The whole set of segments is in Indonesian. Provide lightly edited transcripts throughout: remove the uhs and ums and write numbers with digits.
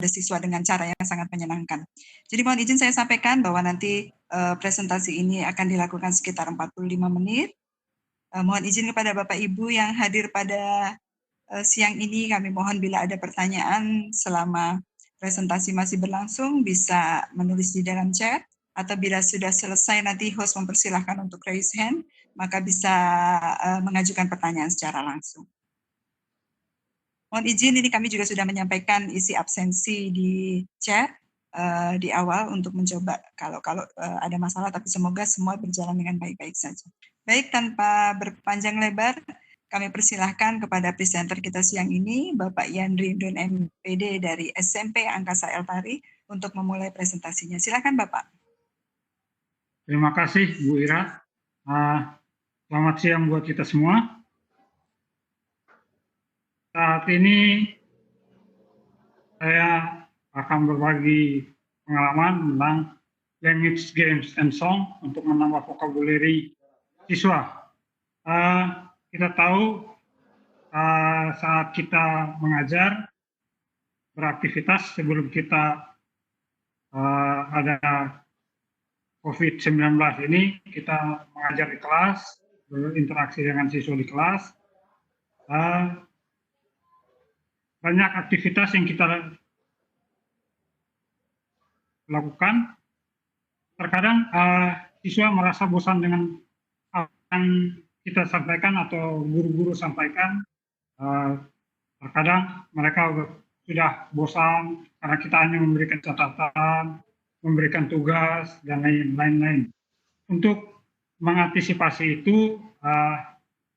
siswa dengan cara yang sangat menyenangkan. Jadi mohon izin saya sampaikan bahwa nanti presentasi ini akan dilakukan sekitar 45 menit. Mohon izin kepada Bapak Ibu yang hadir pada siang ini, kami mohon bila ada pertanyaan selama presentasi masih berlangsung bisa menulis di dalam chat, atau bila sudah selesai nanti host mempersilahkan untuk raise hand, maka bisa mengajukan pertanyaan secara langsung. Mohon izin, ini kami juga sudah menyampaikan isi absensi di chat di awal untuk mencoba kalau ada masalah, tapi semoga semua berjalan dengan baik-baik saja. Baik, tanpa berpanjang lebar, kami persilahkan kepada presenter kita siang ini, Bapak Yandri Indun MPD dari SMP Angkasa Eltari untuk memulai presentasinya. Silakan Bapak. Terima kasih Bu Ira. Selamat siang buat kita semua. Saat ini saya akan berbagi pengalaman tentang language, games, and song untuk menambah vocabulary siswa. Kita tahu saat kita mengajar, beraktivitas sebelum kita ada COVID-19 ini, kita mengajar di kelas, berinteraksi dengan siswa di kelas. Banyak aktivitas yang kita lakukan. Terkadang siswa merasa bosan dengan apa yang kita sampaikan atau guru-guru sampaikan. Terkadang mereka sudah bosan karena kita hanya memberikan catatan, memberikan tugas, dan lain-lain. Untuk mengantisipasi itu,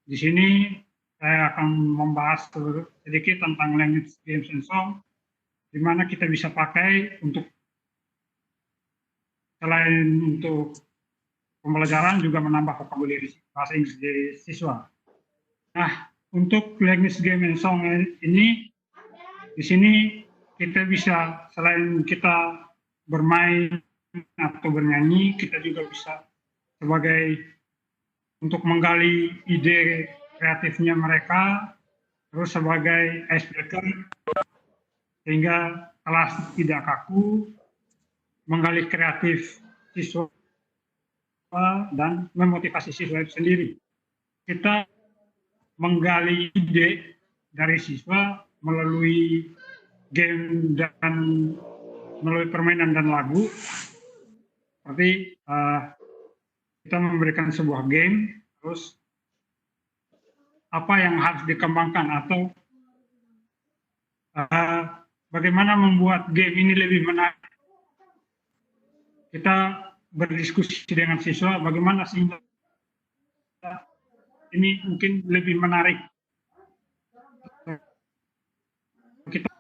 di sini saya akan membahas sedikit tentang language, games, and song, di mana kita bisa pakai untuk selain untuk pembelajaran juga menambah vocabulary bahasa Inggris di siswa. Nah, untuk language, game, and song ini, di sini kita bisa selain kita bermain atau bernyanyi, kita juga bisa sebagai untuk menggali ide kreatifnya mereka, terus sebagai icebreaker sehingga kelas tidak kaku, menggali kreatif siswa dan memotivasi siswa itu sendiri. Kita menggali ide dari siswa melalui game dan melalui permainan dan lagu. Seperti kita memberikan sebuah game, terus apa yang harus dikembangkan atau bagaimana membuat game ini lebih menarik. Kita berdiskusi dengan siswa bagaimana sehingga ini mungkin lebih menarik. Kita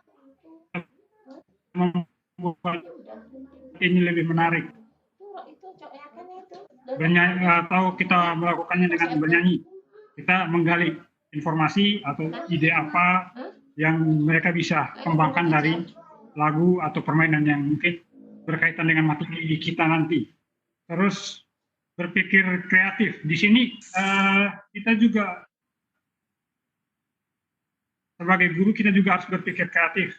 membuat ini lebih menarik. Bernyanyi, atau kita melakukannya dengan bernyanyi. Kita menggali informasi atau ide apa yang mereka bisa kembangkan dari lagu atau permainan yang mungkin berkaitan dengan materi kita nanti. Terus berpikir kreatif. Di sini kita juga sebagai guru kita juga harus berpikir kreatif.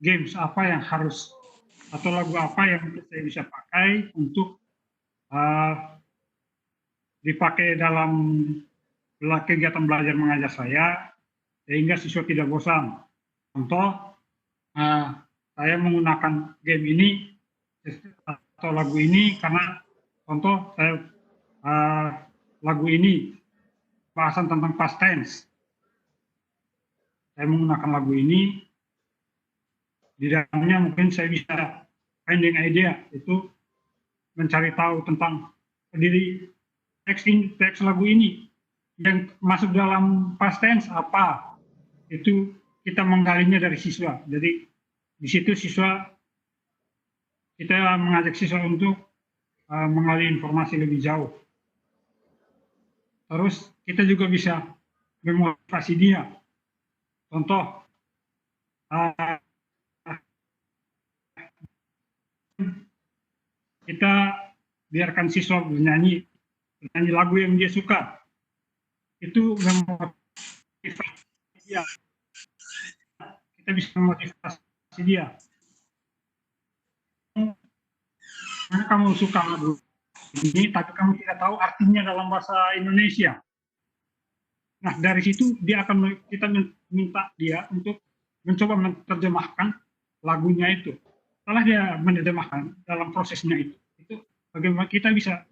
Games apa yang harus atau lagu apa yang saya bisa pakai untuk dipakai dalam kegiatan belajar mengajar saya sehingga siswa tidak bosan. Contoh, saya menggunakan game ini atau lagu ini karena contoh saya lagu ini bahasan tentang past tense. Saya menggunakan lagu ini, di dalamnya mungkin saya bisa finding idea, itu mencari tahu tentang diri teks lagu ini yang masuk dalam past tense apa, itu kita menggalinya dari siswa. Jadi di situ kita mengajak siswa untuk menggali informasi lebih jauh. Terus kita juga bisa memotivasi dia. Contoh, kita biarkan siswa bernyanyi lagu yang dia suka. Itu memotivasi dia. Kita bisa memotivasi dia. karena kamu suka lagu ini, tapi kamu tidak tahu artinya dalam bahasa Indonesia. Nah, dari situ kita minta dia untuk mencoba menerjemahkan lagunya itu. Setelah dia menerjemahkan dalam prosesnya itu bagaimana kita bisa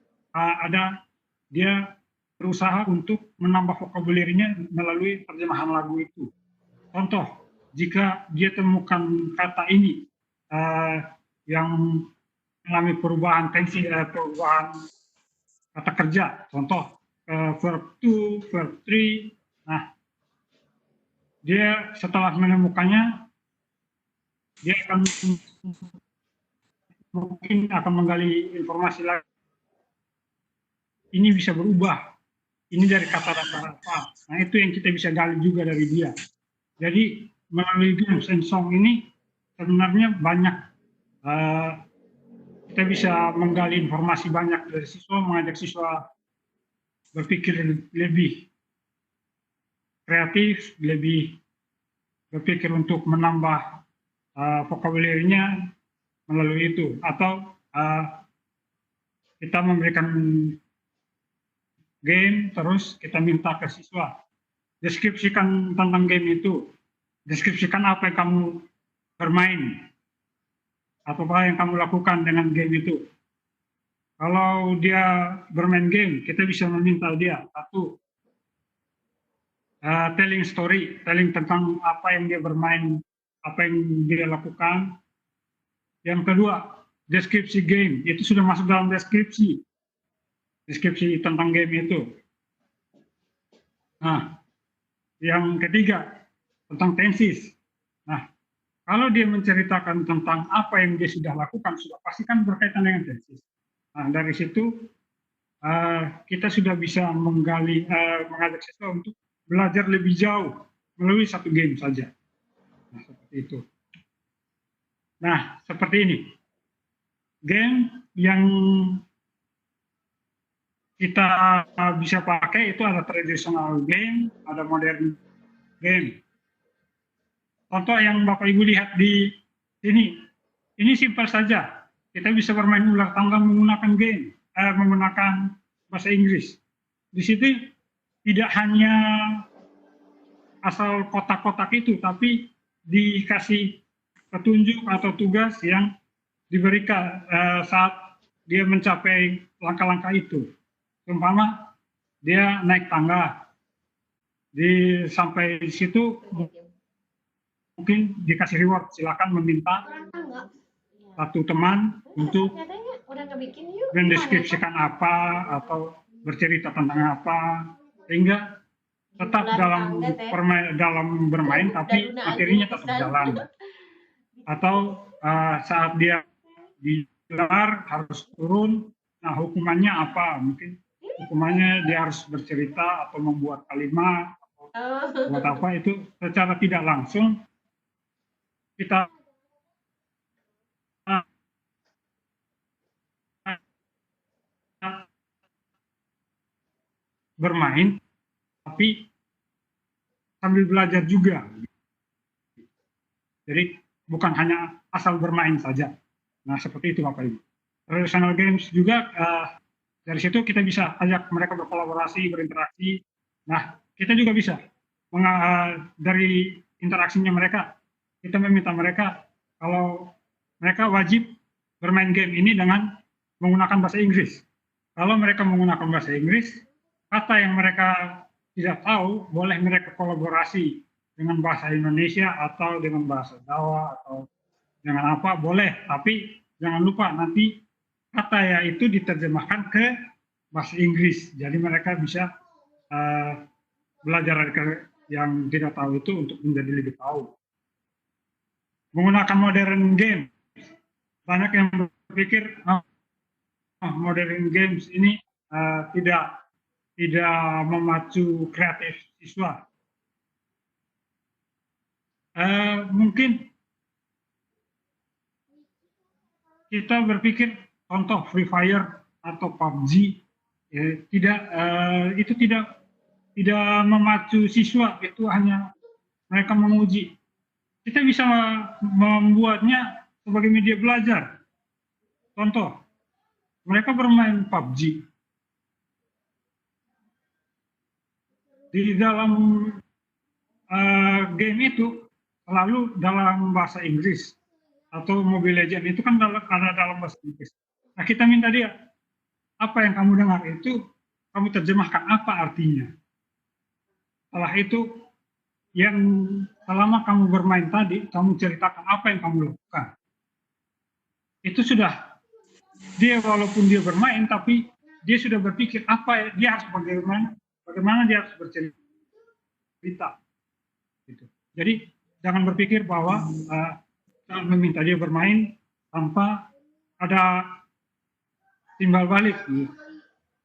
dia berusaha untuk menambah vocabulary-nya melalui terjemahan lagu itu. Contoh, jika dia temukan kata ini yang mengalami perubahan tensi, perubahan kata kerja, contoh verb to, verb 3. Nah, dia setelah menemukannya, dia mungkin akan menggali informasi lagi. Ini bisa berubah. Ini dari kata apa. Nah, itu yang kita bisa gali juga dari dia. Jadi, melalui games and song ini, sebenarnya banyak kita bisa menggali informasi banyak dari siswa, mengajak siswa berpikir lebih kreatif, lebih berpikir untuk menambah vocabulary-nya melalui itu. Atau kita memberikan game, terus kita minta ke siswa, deskripsikan tentang game itu, deskripsikan apa yang kamu bermain, atau apa yang kamu lakukan dengan game itu. Kalau dia bermain game, kita bisa meminta dia, satu, telling story, telling tentang apa yang dia bermain, apa yang dia lakukan. Yang kedua, deskripsi game, itu sudah masuk dalam deskripsi tentang game itu. Nah, yang ketiga, tentang tenses. Nah, kalau dia menceritakan tentang apa yang dia sudah lakukan, sudah pasti kan berkaitan dengan tenses. Nah, dari situ kita sudah bisa mengajak siswa untuk belajar lebih jauh melalui satu game saja. Nah, seperti itu. Nah, seperti ini. Game yang kita bisa pakai itu ada traditional game, ada modern game. Contoh yang Bapak Ibu lihat di sini, ini simpel saja. Kita bisa bermain ular tangga menggunakan menggunakan bahasa Inggris. Di situ tidak hanya asal kotak-kotak itu, tapi dikasih petunjuk atau tugas yang diberikan saat dia mencapai langkah-langkah itu. Umpama dia naik tangga, sampai di situ mungkin dikasih reward, silakan meminta satu teman untuk mendeskripsikan apa atau bercerita tentang apa, sehingga tetap dalam bermain tapi materinya tetap jalan. Atau saat dia digelar harus turun, nah hukumannya apa? Mungkin hukumannya dia harus bercerita atau membuat kalimat atau buat apa, itu secara tidak langsung kita bermain tapi sambil belajar juga. Jadi bukan hanya asal bermain saja. Nah, seperti itu Bapak Ibu. Traditional games juga dari situ kita bisa ajak mereka berkolaborasi, berinteraksi. Nah, kita juga bisa dari interaksinya mereka, kita meminta mereka kalau mereka wajib bermain game ini dengan menggunakan bahasa Inggris. Kalau mereka menggunakan bahasa Inggris, kata yang mereka tidak tahu boleh mereka kolaborasi dengan bahasa Indonesia atau dengan bahasa Jawa atau dengan apa, boleh. Tapi jangan lupa nanti kata ya itu diterjemahkan ke bahasa Inggris. Jadi mereka bisa belajar yang tidak tahu itu untuk menjadi lebih tahu. Menggunakan modern game. Banyak yang berpikir modern games ini tidak memacu kreatif siswa. Mungkin kita berpikir contoh Free Fire atau PUBG itu tidak memacu siswa, itu hanya mereka menguji. Kita bisa membuatnya sebagai media belajar. Contoh, mereka bermain PUBG. Di dalam game itu selalu dalam bahasa Inggris, atau Mobile Legends itu kan ada dalam bahasa Inggris. Nah, kita minta dia, apa yang kamu dengar itu kamu terjemahkan apa artinya. Setelah itu, yang selama kamu bermain tadi, kamu ceritakan apa yang kamu lakukan. Itu sudah, dia walaupun dia bermain, tapi dia sudah berpikir apa dia harus bagaimana dia harus bercerita. Gitu. Jadi jangan berpikir bahwa meminta dia bermain tanpa ada timbal balik. Gitu.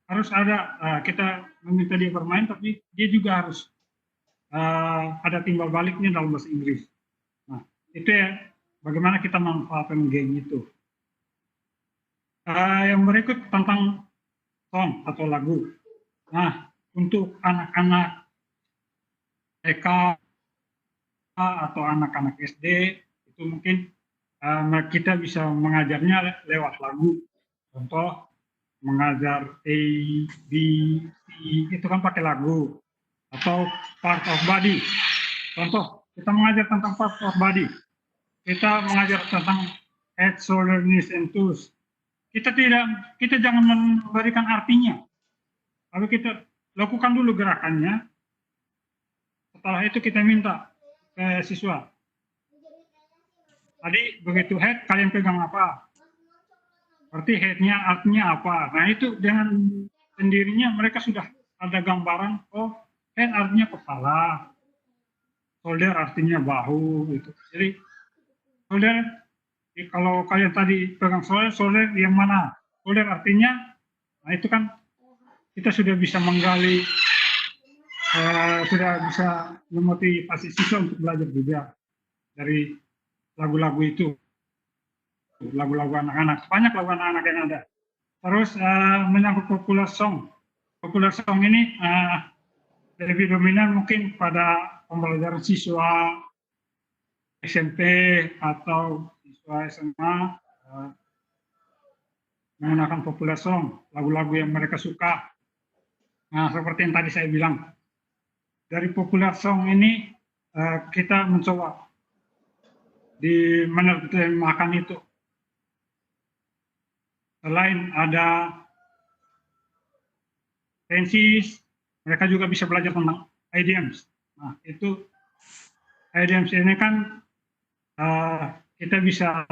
Harus ada, kita meminta dia bermain, tapi dia juga harus ada timbal baliknya dalam bahasa Inggris. Nah, itu ya bagaimana kita manfaatkan game itu. Yang berikut tentang song atau lagu. Nah, untuk anak-anak TK atau anak-anak SD, itu mungkin kita bisa mengajarnya lewat lagu. Contoh, mengajar A, B, C, itu kan pakai lagu. Atau part of body. Contoh, kita mengajar tentang part of body. Kita mengajar tentang head, shoulder, knees, and toes. Kita jangan memberikan artinya. Lalu kita lakukan dulu gerakannya. Setelah itu kita minta ke siswa. Tadi begitu head, kalian pegang apa? Berarti headnya artinya apa? Nah, itu dengan sendirinya mereka sudah ada gambaran, oh head artinya kepala, shoulder artinya bahu, gitu. Jadi shoulder, kalau kalian tadi pegang shoulder yang mana? Shoulder artinya, nah itu kan kita sudah bisa menggali, sudah bisa memotivasi siswa untuk belajar juga dari lagu-lagu itu, lagu-lagu anak-anak, banyak lagu anak-anak yang ada. Terus menyangkut popular song ini lebih dominan mungkin pada pembelajaran siswa SMP atau siswa SMA, menggunakan popular song, lagu-lagu yang mereka suka. Nah, seperti yang tadi saya bilang, dari popular song ini kita mencoba di menerjemahkan itu. Selain ada tensis, mereka juga bisa belajar tentang idioms. Nah, itu idioms ini kan kita bisa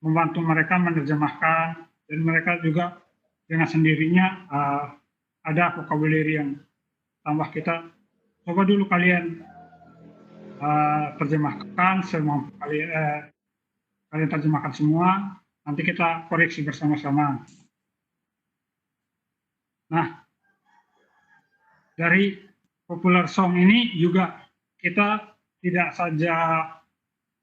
membantu mereka menerjemahkan, dan mereka juga dengan sendirinya ada vocabulary yang tambah. Kita coba dulu kalian terjemahkan semua, kalian terjemahkan semua, nanti kita koreksi bersama-sama. Nah, dari popular song ini juga kita tidak saja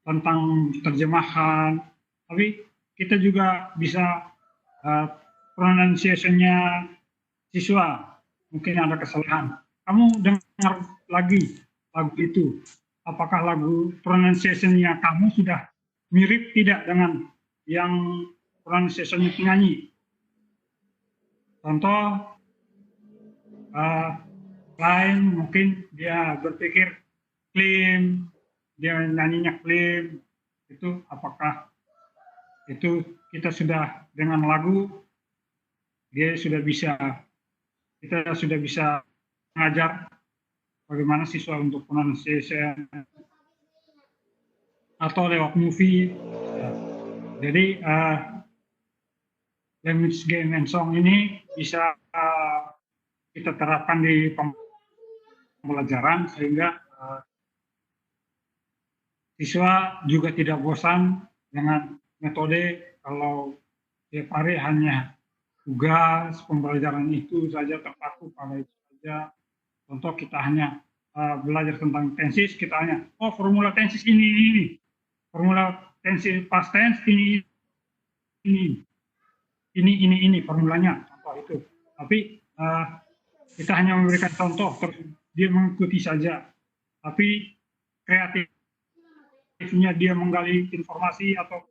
tentang terjemahan, tapi kita juga bisa pronunciation-nya siswa. Mungkin ada kesalahan. Kamu dengar lagi lagu itu, apakah lagu pronunciation-nya kamu sudah mirip tidak dengan yang pronunciation-nya penyanyi? Contoh, lain mungkin dia berpikir clean, dia nyanyinya clean, itu apakah itu kita sudah dengan lagu, dia sudah bisa, kita sudah bisa mengajar bagaimana siswa untuk pronunciation, atau lewat movie. Jadi language game and song ini bisa kita terapkan di pembelajaran sehingga siswa juga tidak bosan dengan metode kalau tiap hari hanya tugas pembelajaran itu saja, terpaku pada itu saja. Contoh, kita hanya belajar tentang tenses, kita hanya formula tenses ini, formula tenses past tense ini formulanya, contoh itu. Tapi kita hanya memberikan contoh, terus dia mengikuti saja. Tapi kreatifnya dia menggali informasi atau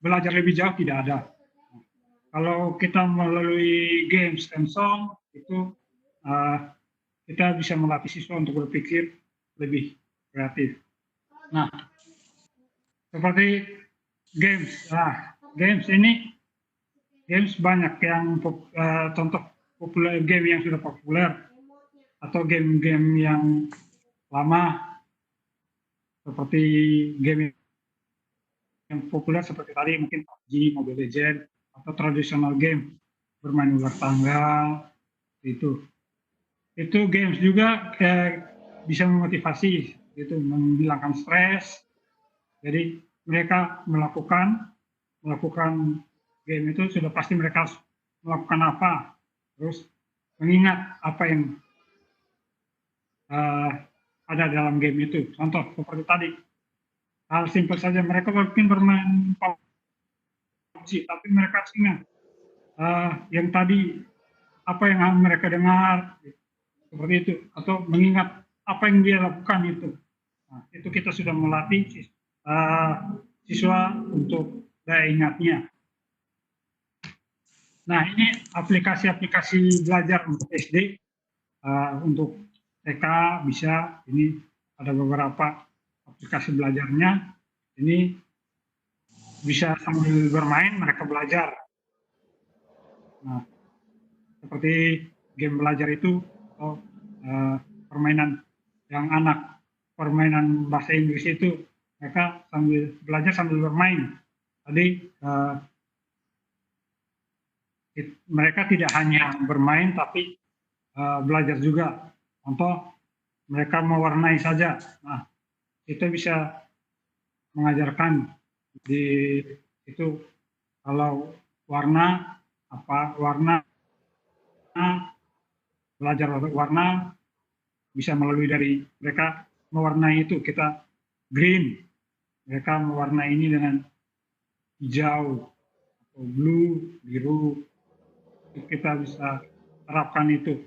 belajar lebih jauh tidak ada. Kalau kita melalui games and song itu kita bisa melatih siswa untuk berpikir lebih kreatif. Nah, seperti games. Games ini banyak yang contoh populer, game yang sudah populer atau game-game yang lama, seperti game yang populer seperti tadi mungkin PUBG, Mobile Legends, atau tradisional game bermain ular tangga. Itu games juga bisa memotivasi, itu menghilangkan stres. Jadi mereka melakukan game itu sudah pasti mereka melakukan apa, terus mengingat apa yang ada dalam game itu. Contoh seperti tadi, hal simpel saja, mereka mungkin bermain PUBG, tapi mereka ingat yang tadi apa yang mereka dengar, seperti itu, atau mengingat apa yang dia lakukan itu. Nah, itu kita sudah melatih siswa untuk daya ingatnya. Nah, ini aplikasi-aplikasi belajar untuk SD, untuk TK bisa, ini ada beberapa aplikasi belajarnya. Ini bisa sambil bermain mereka belajar. Nah, seperti game belajar itu, atau permainan yang permainan bahasa Inggris itu, mereka sambil belajar sambil bermain. Jadi mereka tidak hanya bermain tapi belajar juga. Contoh, mereka mewarnai saja. Nah, itu bisa mengajarkan di itu, kalau warna apa, belajar warna bisa melalui dari mereka mewarnai itu. Kita green, mereka mewarnai ini dengan hijau atau blue, biru. Kita bisa terapkan itu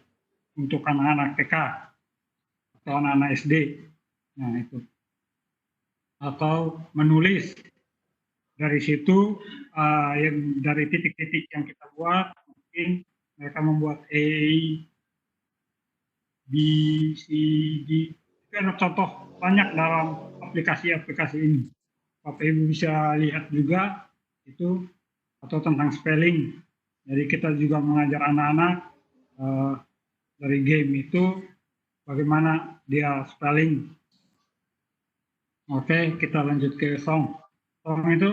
untuk anak-anak TK atau anak-anak SD. Nah, itu. Atau menulis. Dari situ, yang dari titik-titik yang kita buat, mungkin mereka membuat A, B, C, D. Itu ada contoh banyak dalam aplikasi-aplikasi ini. Bapak Ibu bisa lihat juga itu, atau tentang spelling. Jadi kita juga mengajar anak-anak dari game itu bagaimana dia spelling. Oke, kita lanjut ke song. Song itu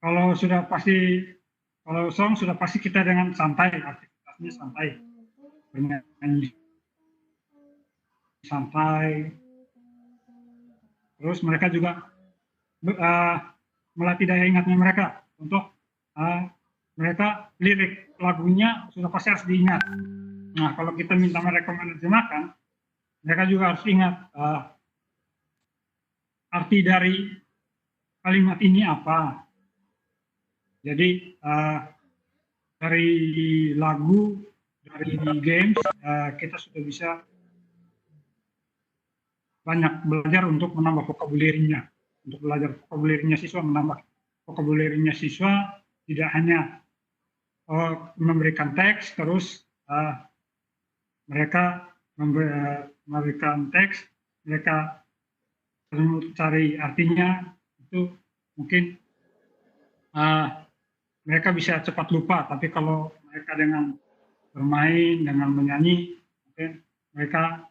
kalau song sudah pasti kita dengan santai, aktivitasnya santai, bernyanyi santai. Terus mereka juga melatih daya ingatnya mereka. Untuk mereka lirik lagunya sudah pasti harus diingat. Nah, kalau kita minta mereka menerjemahkan, mereka juga harus ingat arti dari kalimat ini apa. Jadi dari lagu, dari games, kita sudah bisa banyak belajar untuk menambah vocabulary-nya. Untuk belajar vocabulary-nya siswa, menambah vocabulary-nya siswa, tidak hanya memberikan teks, terus mereka memberikan teks, mereka cari artinya, itu mungkin mereka bisa cepat lupa. Tapi kalau mereka dengan bermain, dengan menyanyi, mungkin mereka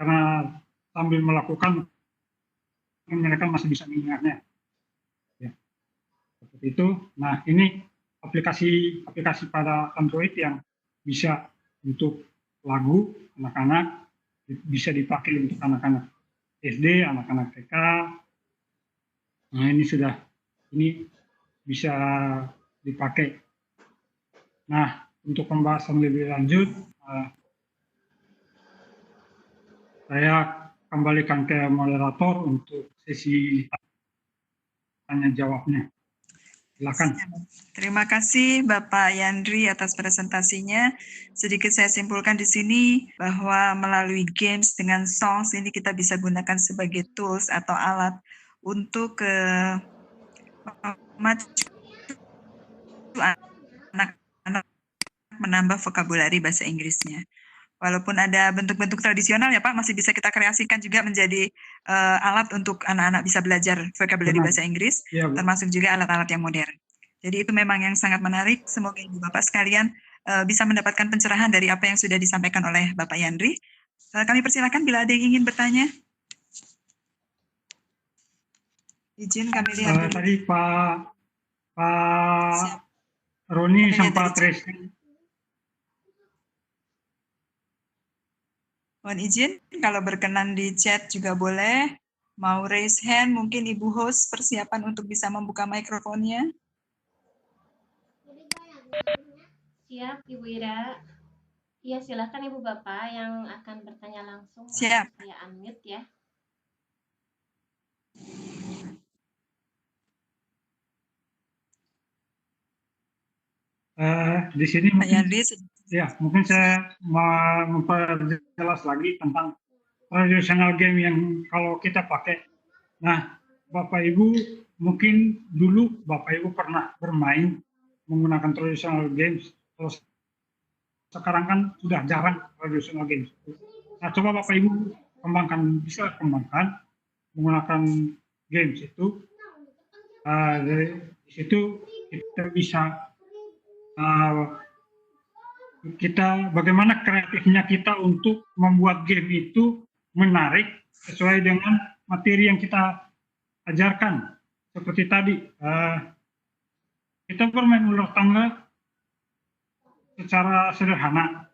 karena sambil melakukan, mereka masih bisa mengingatnya. Ya, seperti itu. Nah, ini aplikasi pada Android yang bisa untuk lagu anak-anak, bisa dipakai untuk anak-anak SD, anak-anak TK. Nah, ini bisa dipakai. Nah, untuk pembahasan lebih lanjut, saya kembalikan ke moderator untuk sesi tanya jawabnya. Silakan. Terima kasih Bapak Yandri atas presentasinya. Sedikit saya simpulkan di sini bahwa melalui games dengan songs ini kita bisa gunakan sebagai tools atau alat untuk anak-anak menambah vokabulari bahasa Inggrisnya. Walaupun ada bentuk-bentuk tradisional ya Pak, masih bisa kita kreasikan juga menjadi alat untuk anak-anak bisa belajar vokabulari bahasa Inggris, ya, termasuk juga alat-alat yang modern. Jadi itu memang yang sangat menarik. Semoga Ibu Bapak sekalian bisa mendapatkan pencerahan dari apa yang sudah disampaikan oleh Bapak Yandri. Kami persilakan bila ada yang ingin bertanya. Izin kami lihat dulu. Tadi Pak Roni sempat raising. Mohon izin, kalau berkenan di chat juga boleh. Mau raise hand, mungkin Ibu host persiapan untuk bisa membuka mikrofonnya. Siap, Ibu Ira. Iya, silakan Ibu Bapak yang akan bertanya langsung. Siap. Saya unmute ya. Di sini mungkin, ya, mungkin saya mau memperjelas lagi tentang traditional game yang kalau kita pakai. Nah, Bapak Ibu mungkin dulu Bapak Ibu pernah bermain menggunakan traditional games. Terus sekarang kan sudah jarang traditional games. Nah, coba Bapak Ibu bisa kembangkan menggunakan games itu. Dari situ kita bisa bagaimana kreatifnya kita untuk membuat game itu menarik sesuai dengan materi yang kita ajarkan. Seperti tadi, kita bermain ular tangga secara sederhana.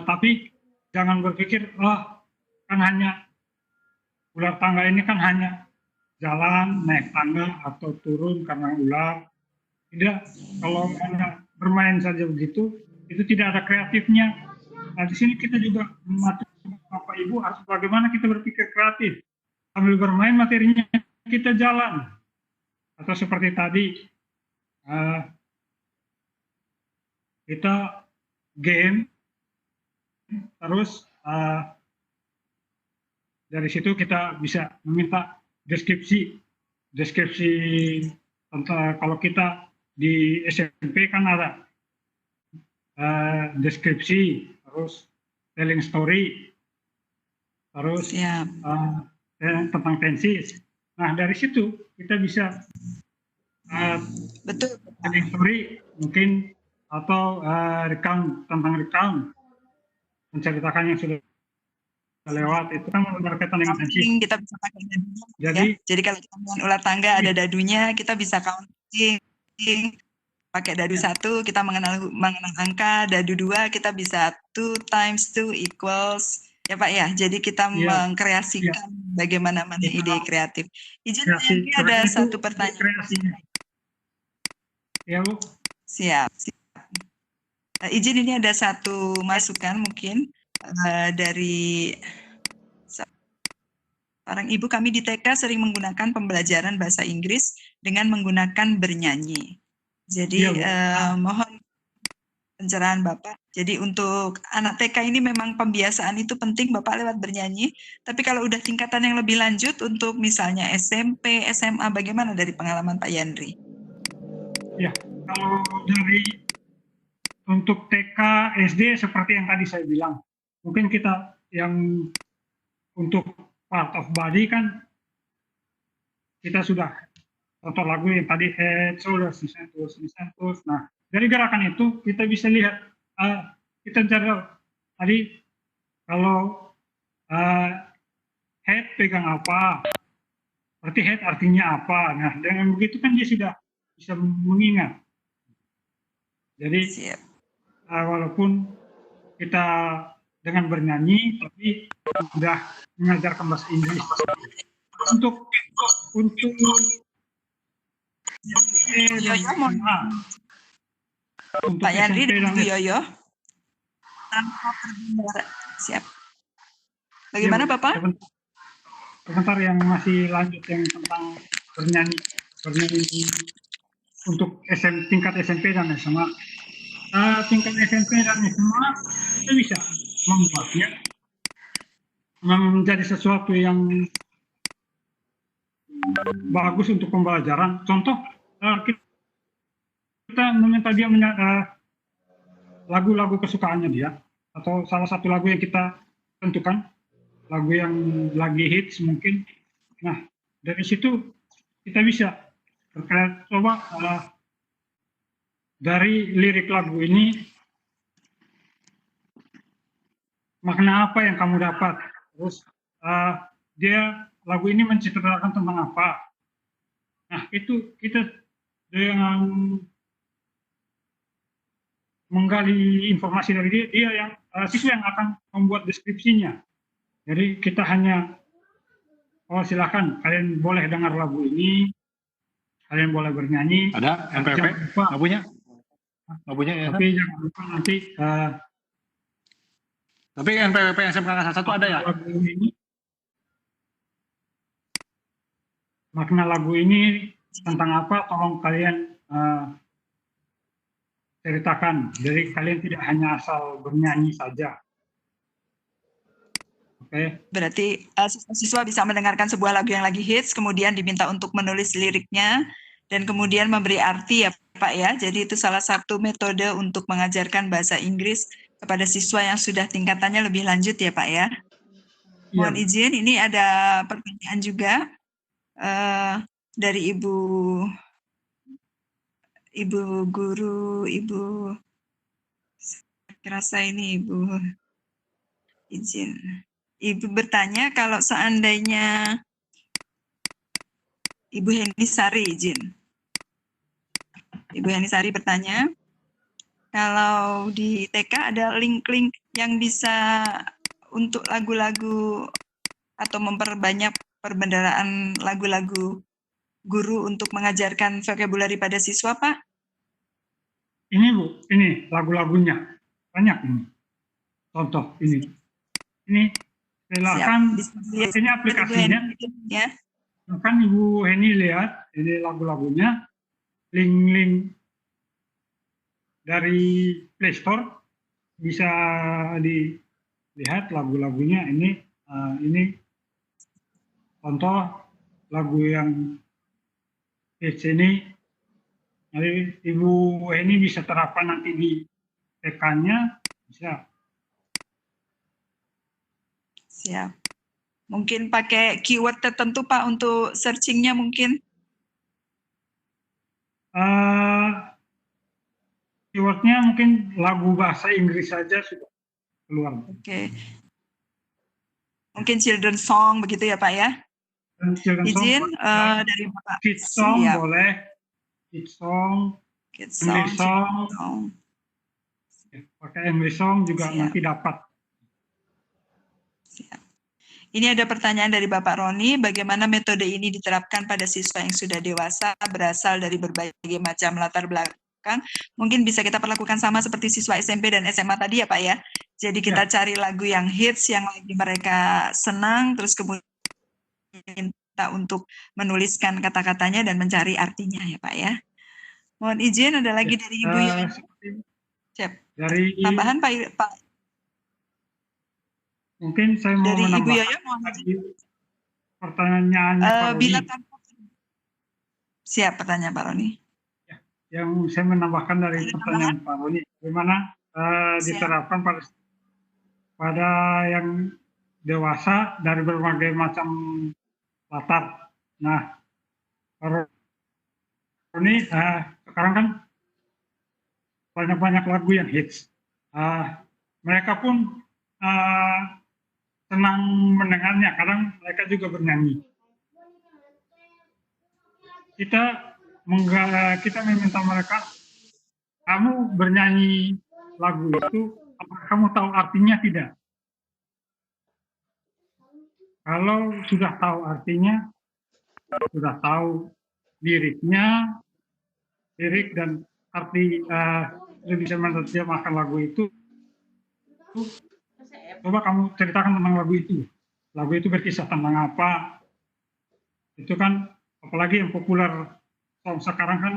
Tapi jangan berpikir, kan hanya ular tangga ini kan hanya jalan, naik tangga, atau turun karena ular. Tidak, kalau hanya bermain saja begitu, itu tidak ada kreatifnya. Nah, di sini kita juga mematuhi Bapak Ibu harus bagaimana kita berpikir kreatif. Sambil bermain materinya kita jalan. Atau seperti tadi, kita game, terus dari situ kita bisa meminta deskripsi tentang, kalau kita di SMP kan ada deskripsi, terus telling story, terus tentang tenses. Nah, dari situ kita bisa telling story mungkin, atau recount, menceritakan yang sudah lewat, itu kan berkaitan dengan tenses. Kita bisa pakai dadunya. Jadi kalau kita main ular tangga ada dadunya, kita bisa counting. Pakai dadu 1 kita mengenal angka, dadu 2 kita bisa 2 times 2 equals ya Pak ya. Jadi kita mengkreasikan bagaimana ide kreatif. Izin ada satu pertanyaan. Ya Bu. Siap. Izin ini ada satu masukan mungkin dari seorang ibu. Kami di TK sering menggunakan pembelajaran bahasa Inggris dengan menggunakan bernyanyi. Jadi mohon pencerahan Bapak. Jadi untuk anak TK ini memang pembiasaan itu penting Bapak lewat bernyanyi. Tapi kalau udah tingkatan yang lebih lanjut untuk misalnya SMP, SMA, bagaimana dari pengalaman Pak Yandri? Ya, kalau untuk TK, SD seperti yang tadi saya bilang, mungkin kita yang untuk part of body kan kita sudah contoh lagu yang tadi head, shoulders, knees and toes. Nah, dari gerakan itu kita bisa lihat, kita cari tadi kalau head pegang apa, berarti head artinya apa. Nah, dengan begitu kan dia sudah bisa mengingat. Jadi walaupun kita dengan bernyanyi, tapi sudah mengajarkan bahasa Inggris. Untuk Pak Yandri dan Bu Yoyo. Siap. Bagaimana Bapak? Sebentar yang masih lanjut yang tentang bernyanyi untuk tingkat SMP dan SMA. Tingkat SMP dan SMA kita bisa membuatnya menjadi sesuatu yang bagus untuk pembelajaran. Contoh kita meminta dia lagu-lagu kesukaannya dia, atau salah satu lagu yang kita tentukan, lagu yang lagi hits mungkin. Nah, dari situ kita bisa coba dari lirik lagu ini, makna apa yang kamu dapat, terus dia lagu ini menceritakan tentang apa. Nah, itu kita dengan menggali informasi dari dia yang siswa yang akan membuat deskripsinya. Jadi kita hanya, oh silakan kalian boleh dengar lagu ini, kalian boleh bernyanyi. Ada NPWP? Nggak punya? Nggak punya ya? Tapi jangan lupa nanti. Tapi NPWP yang SMK Angkasa 1 ada ya? Lagu ini, makna lagu ini tentang apa? Tolong kalian ceritakan. Jadi kalian tidak hanya asal bernyanyi saja. Oke. Berarti siswa bisa mendengarkan sebuah lagu yang lagi hits, kemudian diminta untuk menulis liriknya, dan kemudian memberi arti ya Pak ya. Jadi itu salah satu metode untuk mengajarkan bahasa Inggris kepada siswa yang sudah tingkatannya lebih lanjut ya Pak ya. Mohon izin, ini ada pertanyaan juga dari Ibu Guru, Ibu, rasa ini Ibu, izin. Ibu bertanya kalau seandainya Ibu Heni Sari, izin. Ibu Heni Sari bertanya, kalau di TK ada link-link yang bisa untuk lagu-lagu atau memperbanyak perbendaharaan lagu-lagu guru untuk mengajarkan vocabulary pada siswa, Pak? Ini Bu, ini lagu-lagunya. Banyak ini. Contoh ini. Ini silakan, ini aplikasinya. Ya. Kan Ibu Heni lihat, ini lagu-lagunya, link-link dari Play Store, bisa dilihat lagu-lagunya. Ini contoh lagu yang hits ini. Jadi Ibu Heni bisa terapkan nanti di TK-nya, bisa. Siap. Mungkin pakai keyword tertentu Pak untuk searching-nya mungkin? Keyword-nya mungkin lagu bahasa Inggris saja sudah keluar. Oke. Mungkin children song begitu ya Pak ya? Izin dari Bapak. Kids song boleh. Kids song. English song. Pakai English song juga nanti dapat. Siap. Ini ada pertanyaan dari Bapak Roni, bagaimana metode ini diterapkan pada siswa yang sudah dewasa, berasal dari berbagai macam latar belakang. Mungkin bisa kita perlakukan sama seperti siswa SMP dan SMA tadi ya Pak ya. Jadi kita cari lagu yang hits, yang lagi mereka senang, terus kemudian minta untuk menuliskan kata-katanya dan mencari artinya ya Pak ya. Mohon izin, ada lagi dari Ibu Yoyo. Dari tambahan Pak. Mungkin saya mau dari menambah. Ibu Yoyo, mohon pertanyaannya Pak Roni. Siap pertanyaan Pak Roni. Yang saya menambahkan dari pertanyaan Pak Roni, bagaimana diterapkan pada yang dewasa dari berbagai macam latar. Nah, Pak Roni sekarang kan banyak-banyak lagu yang hits. Mereka pun senang mendengarnya, kadang mereka juga bernyanyi. Kita meminta mereka, kamu bernyanyi lagu itu, apakah kamu tahu artinya tidak? Kalau sudah tahu artinya, sudah tahu liriknya, lirik dan arti bisa menerjemahkan lagu itu, coba kamu ceritakan tentang lagu itu. Lagu itu berkisah tentang apa? Itu kan, apalagi yang populer sekarang kan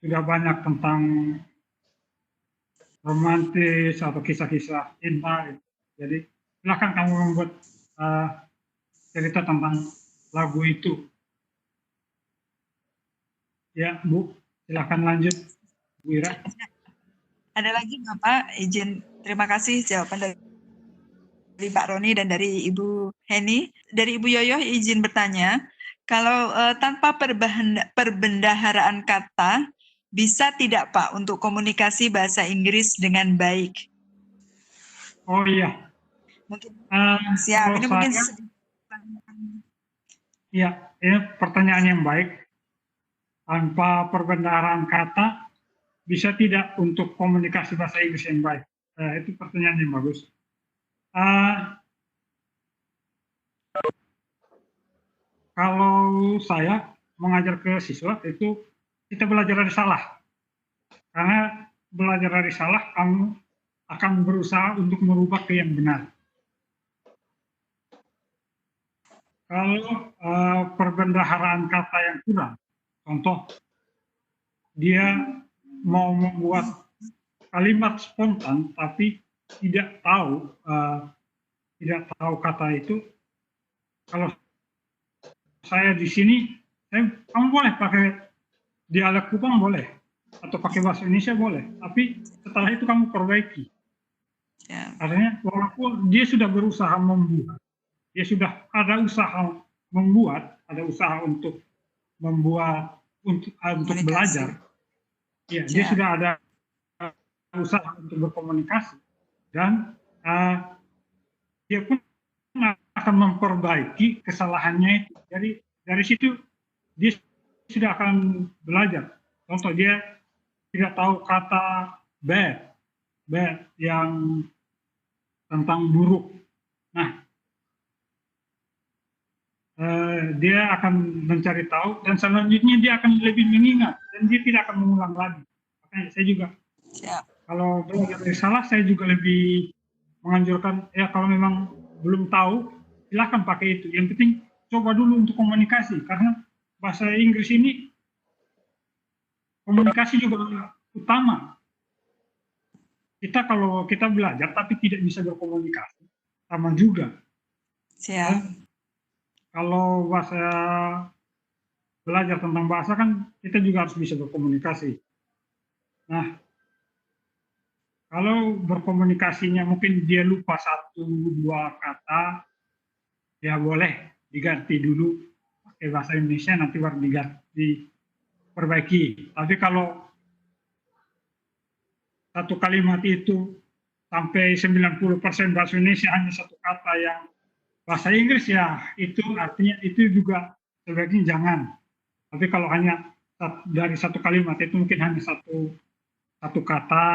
sudah banyak tentang romantis atau kisah-kisah cinta. Jadi silakan kamu membuat cerita tentang lagu itu. Ya, Bu, silakan lanjut, Bu Ira. Ada lagi Bapak, izin terima kasih jawaban dari Pak Roni dan dari Ibu Heni. Dari Ibu Yoyo izin bertanya, kalau tanpa perbendaharaan kata, bisa tidak Pak untuk komunikasi bahasa Inggris dengan baik? Oh iya, Mungkin siap, kalau ini mungkin saya, ya, ini pertanyaan yang baik. Tanpa perbendaharaan kata, bisa tidak untuk komunikasi bahasa Inggris yang baik? Itu pertanyaan yang bagus. Kalau saya mengajar ke siswa itu kita belajar dari salah. Karena belajar dari salah, kamu akan berusaha untuk merubah ke yang benar. Kalau perbendaharaan kata yang kurang, contoh, dia mau membuat kalimat spontan tapi tidak tahu kata itu. Kalau saya di sini, kamu boleh pakai dialek Kupang boleh, atau pakai bahasa Indonesia boleh, tapi setelah itu kamu perbaiki. ya, Artinya walaupun dia sudah berusaha membuat, dia sudah ada usaha membuat, ada usaha untuk membuat, untuk komunikasi. belajar, ya, dia Siap. sudah ada usaha untuk berkomunikasi, dan dia pun akan memperbaiki kesalahannya itu. Jadi dari situ dia sudah akan belajar. Contoh, dia tidak tahu kata bad yang tentang buruk. Nah, dia akan mencari tahu dan selanjutnya dia akan lebih mengingat dan dia tidak akan mengulang lagi. Makanya saya juga, Siap. kalau belajar dari salah, saya juga lebih menganjurkan, ya kalau memang belum tahu, silahkan pakai itu. Yang penting coba dulu untuk komunikasi, karena bahasa Inggris ini komunikasi juga utama. Kalau kita belajar tapi tidak bisa berkomunikasi, sama juga. Siap. Kalau belajar tentang bahasa kan kita juga harus bisa berkomunikasi. Nah, kalau berkomunikasinya mungkin dia lupa 1-2 kata, ya boleh diganti dulu pakai bahasa Indonesia, nanti baru diperbaiki. Tapi kalau satu kalimat itu sampai 90% bahasa Indonesia hanya satu kata yang bahasa Inggris, ya itu artinya itu juga sebaiknya jangan. Tapi kalau hanya dari satu kalimat itu mungkin hanya satu kata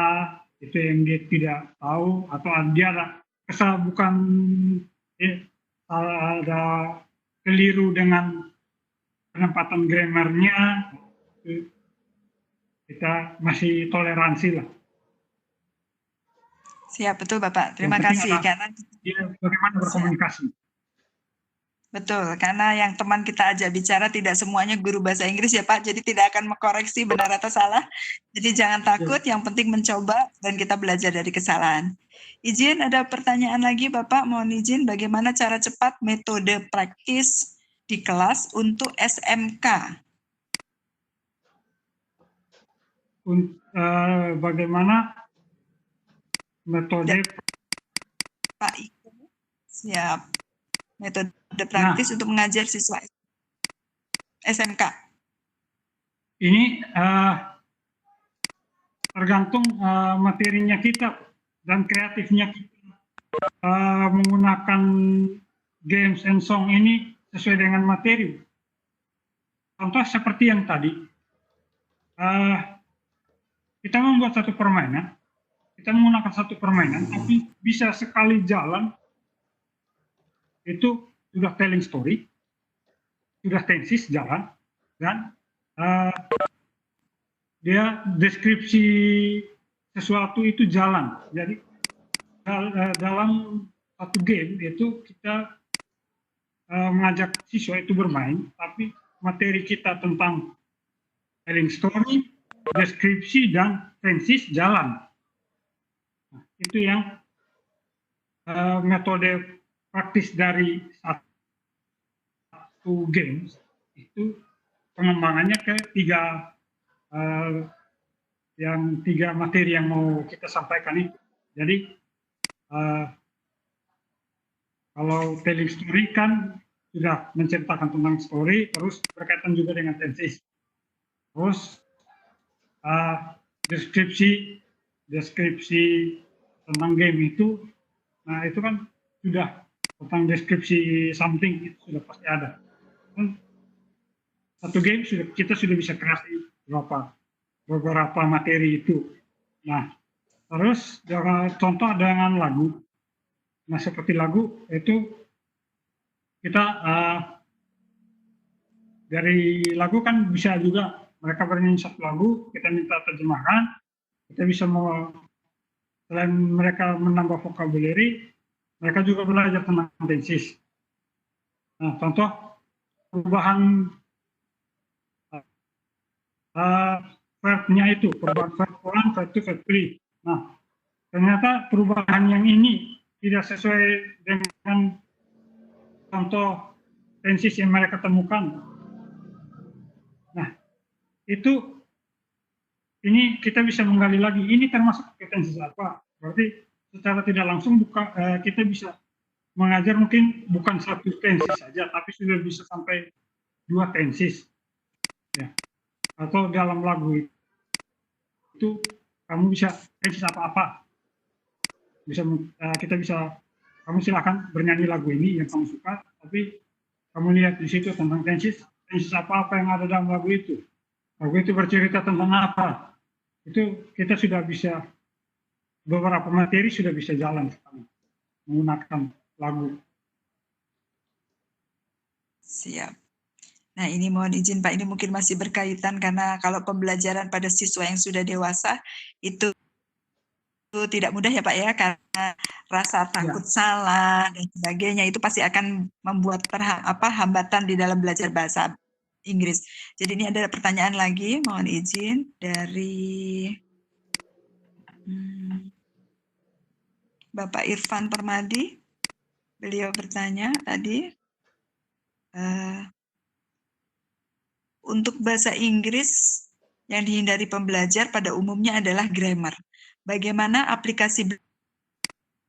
itu yang dia tidak tahu, atau dia ada bukan ada keliru dengan penempatan grammarnya, kita masih toleransi lah. Siap, betul Bapak. Terima kasih. Karena dia bagaimana berkomunikasi. Betul, karena yang teman kita ajak bicara tidak semuanya guru bahasa Inggris ya Pak, jadi tidak akan mengkoreksi benar atau salah. Jadi jangan takut, yang penting mencoba dan kita belajar dari kesalahan. Izin, ada pertanyaan lagi Bapak, mohon izin bagaimana cara cepat metode praktis di kelas untuk SMK? Bagaimana metode Pak Iko, siap. Metode praktis untuk mengajar siswa SMK. Ini tergantung materinya kita dan kreatifnya kita. Menggunakan games and song ini sesuai dengan materi. Contoh seperti yang tadi, kita membuat satu permainan, kita menggunakan satu permainan, tapi bisa sekali jalan, itu sudah telling story, sudah tensis jalan, dan dia deskripsi sesuatu itu jalan. Jadi dalam satu game itu kita mengajak siswa itu bermain, tapi materi kita tentang telling story, deskripsi, dan tensis jalan. Nah, itu yang metode praktis dari satu game itu pengembangannya ke tiga materi yang mau kita sampaikan itu. Jadi kalau telling story kan sudah menceritakan tentang story, terus berkaitan juga dengan tensis. Terus deskripsi tentang game itu, nah itu kan sudah tentang deskripsi something itu sudah pasti ada. Satu game kita sudah bisa kreasi beberapa materi itu. Nah, terus contoh dengan lagu. Nah, seperti lagu itu kita dari lagu kan bisa juga mereka bernyanyi satu lagu, kita minta terjemahkan, kita bisa selain mereka menambah vocabulary, mereka juga belajar tentang tensis. Nah, contoh perubahan verb-nya itu, perubahan verb 1, verb 2, verb 3. Nah, ternyata perubahan yang ini tidak sesuai dengan contoh tensis yang mereka temukan. Nah, itu ini kita bisa menggali lagi, ini termasuk tensis apa? Berarti secara tidak langsung kita bisa mengajar mungkin bukan satu tensis saja, tapi sudah bisa sampai 2 tensis. Ya. Atau dalam lagu itu kamu bisa tensis apa-apa. Kita bisa, kamu silakan bernyanyi lagu ini yang kamu suka, tapi kamu lihat di situ tentang tensis apa-apa yang ada dalam lagu itu. Lagu itu bercerita tentang apa? Itu kita sudah bisa, beberapa materi sudah bisa jalan sekarang menggunakan lagu. Siap. Nah, ini mohon izin Pak, ini mungkin masih berkaitan karena kalau pembelajaran pada siswa yang sudah dewasa itu tidak mudah ya Pak ya, karena rasa takut salah dan sebagainya itu pasti akan membuat hambatan di dalam belajar bahasa Inggris. Jadi ini ada pertanyaan lagi, mohon izin dari Bapak Irfan Permadi. Beliau bertanya tadi, untuk bahasa Inggris yang dihindari pembelajar pada umumnya adalah grammar. Bagaimana aplikasi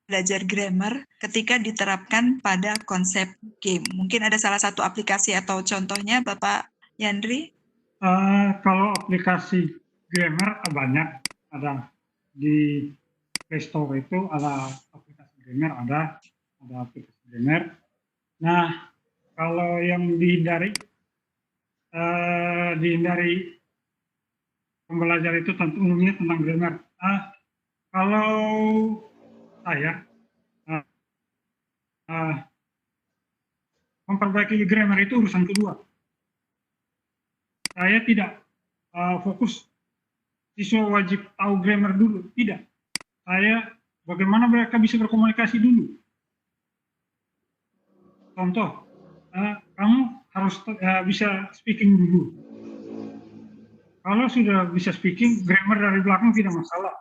belajar grammar ketika diterapkan pada konsep game? Mungkin ada salah satu aplikasi atau contohnya, Bapak Yandri? Kalau aplikasi grammar banyak, ada di Play Store itu ada aplikasi grammar, ada aplikasi grammar. Nah, kalau yang dihindari pembelajar itu tentu umumnya tentang grammar. Kalau saya memperbaiki grammar itu urusan kedua. Saya tidak fokus siswa wajib tahu grammar dulu, tidak. Saya bagaimana mereka bisa berkomunikasi dulu. Contoh, kamu harus bisa speaking dulu. Kalau sudah bisa speaking, grammar dari belakang tidak masalah.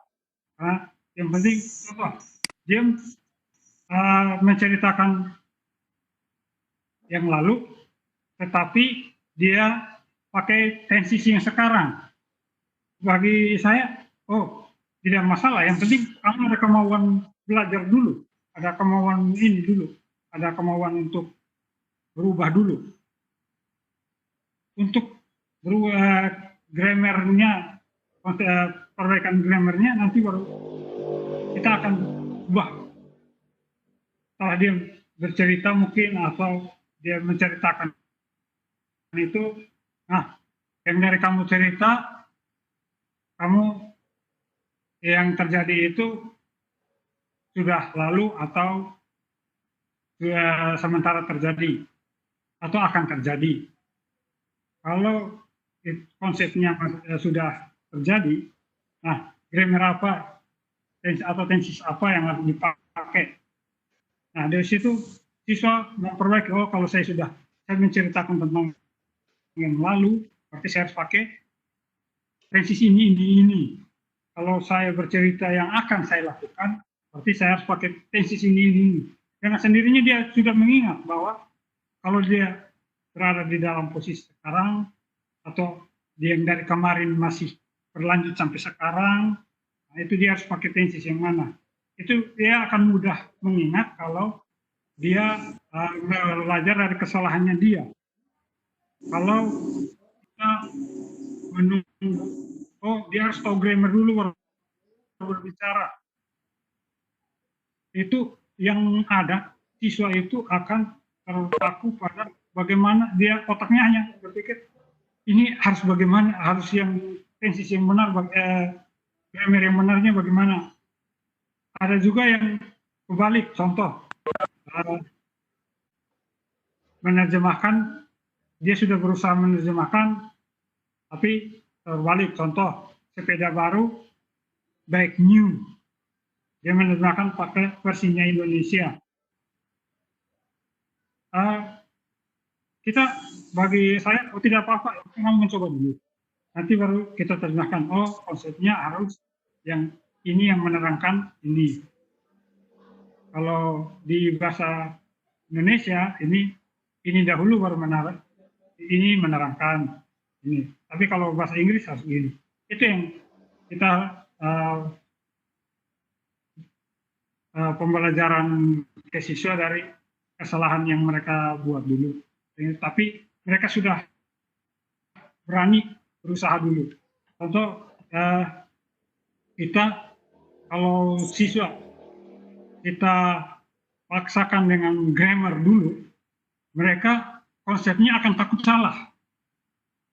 Yang penting, contoh, dia menceritakan yang lalu, tetapi dia pakai tensis yang sekarang. Bagi saya, tidak masalah. Yang penting kamu ada kemauan belajar dulu, ada kemauan ini dulu, ada kemauan untuk berubah dulu. Untuk berubah grammarnya, perbaikan grammarnya nanti baru kita akan ubah. Setelah dia bercerita mungkin atau dia menceritakan itu, yang dari kamu cerita, kamu yang terjadi itu sudah lalu atau sudah sementara terjadi atau akan terjadi. Kalau konsepnya sudah terjadi, grammar apa atau tensis apa yang harus dipakai. Nah, dari situ siswa memperbaiki, kalau saya menceritakan tentang yang lalu, berarti saya harus pakai tensis ini. Kalau saya bercerita yang akan saya lakukan, berarti saya harus pakai tensis ini. Dengan sendirinya dia sudah mengingat bahwa kalau dia berada di dalam posisi sekarang atau dia yang dari kemarin masih berlanjut sampai sekarang, nah itu dia harus pakai tenses yang mana. Itu dia akan mudah mengingat kalau dia belajar dari kesalahannya dia. Kalau kita menunggu, oh dia harus tahu grammar dulu baru berbicara, itu yang ada siswa itu akan terpaku pada bagaimana dia otaknya hanya berpikir ini harus bagaimana, harus yang tenses yang benar, grammar yang benarnya bagaimana. Ada juga yang kebalik, contoh menerjemahkan, dia sudah berusaha menerjemahkan tapi terbalik, contoh sepeda baru baik new, dia menerjemahkan pakai versinya Indonesia. Kita bagi saya tidak apa-apa, kita mencoba dulu, nanti baru kita terjemahkan, oh konsepnya harus yang ini yang menerangkan ini. Kalau di bahasa Indonesia ini dahulu baru ini menerangkan ini. Tapi kalau bahasa Inggris harus ini. Itu yang kita pembelajaran ke siswa dari kesalahan yang mereka buat dulu. Tapi mereka sudah berani berusaha dulu. Contoh kita kalau siswa kita paksakan dengan grammar dulu, mereka konsepnya akan takut salah.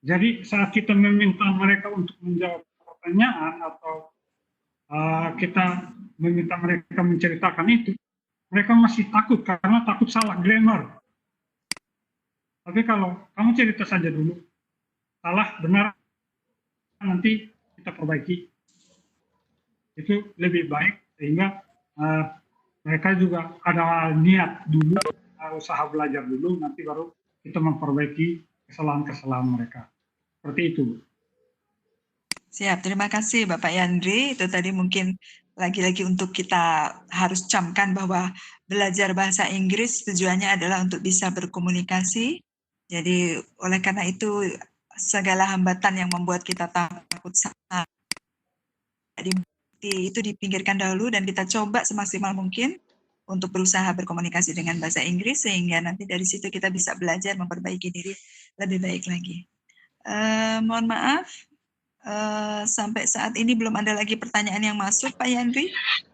Jadi saat kita meminta mereka untuk menjawab pertanyaan atau kita meminta mereka menceritakan itu, mereka masih takut karena takut salah grammar. Tapi kalau kamu cerita saja dulu, salah, benar, nanti kita perbaiki. Itu lebih baik sehingga mereka juga ada niat dulu, usaha belajar dulu, nanti baru kita memperbaiki kesalahan-kesalahan mereka. Seperti itu. Siap, terima kasih Bapak Yandri. Itu tadi mungkin lagi-lagi untuk kita harus camkan bahwa belajar bahasa Inggris tujuannya adalah untuk bisa berkomunikasi. Jadi oleh karena itu segala hambatan yang membuat kita takut salah itu dipinggirkan dahulu dan kita coba semaksimal mungkin untuk berusaha berkomunikasi dengan bahasa Inggris sehingga nanti dari situ kita bisa belajar memperbaiki diri lebih baik lagi. Mohon maaf, sampai saat ini belum ada lagi pertanyaan yang masuk, Pak Yandri.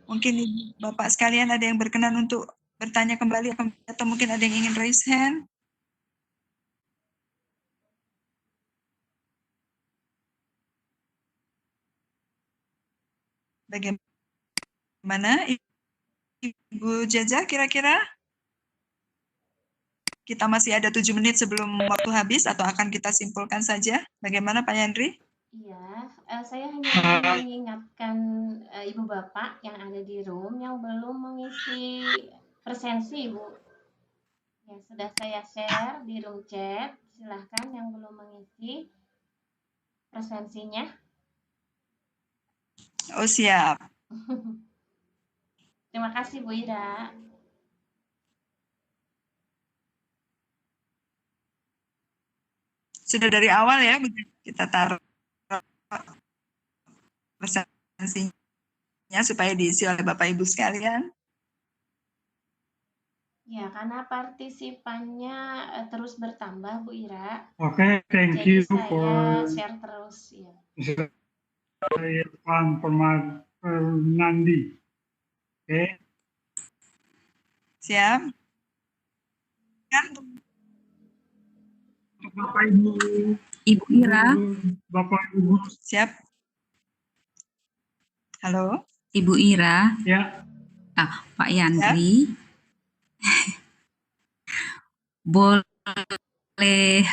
Mungkin Bapak sekalian ada yang berkenan untuk bertanya kembali atau mungkin ada yang ingin raise hand. Bagaimana Ibu Jaja kira-kira? Kita masih ada 7 menit sebelum waktu habis atau akan kita simpulkan saja? Bagaimana Pak Yandri? Iya, saya hanya ingin mengingatkan Ibu Bapak yang ada di room yang belum mengisi presensi, Bu. Ya, sudah saya share di room chat. Silahkan yang belum mengisi presensinya. Oh, siap. Terima kasih, Bu Ira. Sudah dari awal ya, kita taruh presensinya supaya diisi oleh Bapak Ibu sekalian. Ya, karena partisipannya terus bertambah, Bu Ira. Oke, thank Jadi you for share terus. Ya. Irfan Fernandi. Oke. Siap. Kan untuk Bapak Ibu. Ibu Ira. Bapak Ibu. Siap. Halo. Ibu Ira. Ya. Pak Yandri. Ya. Boleh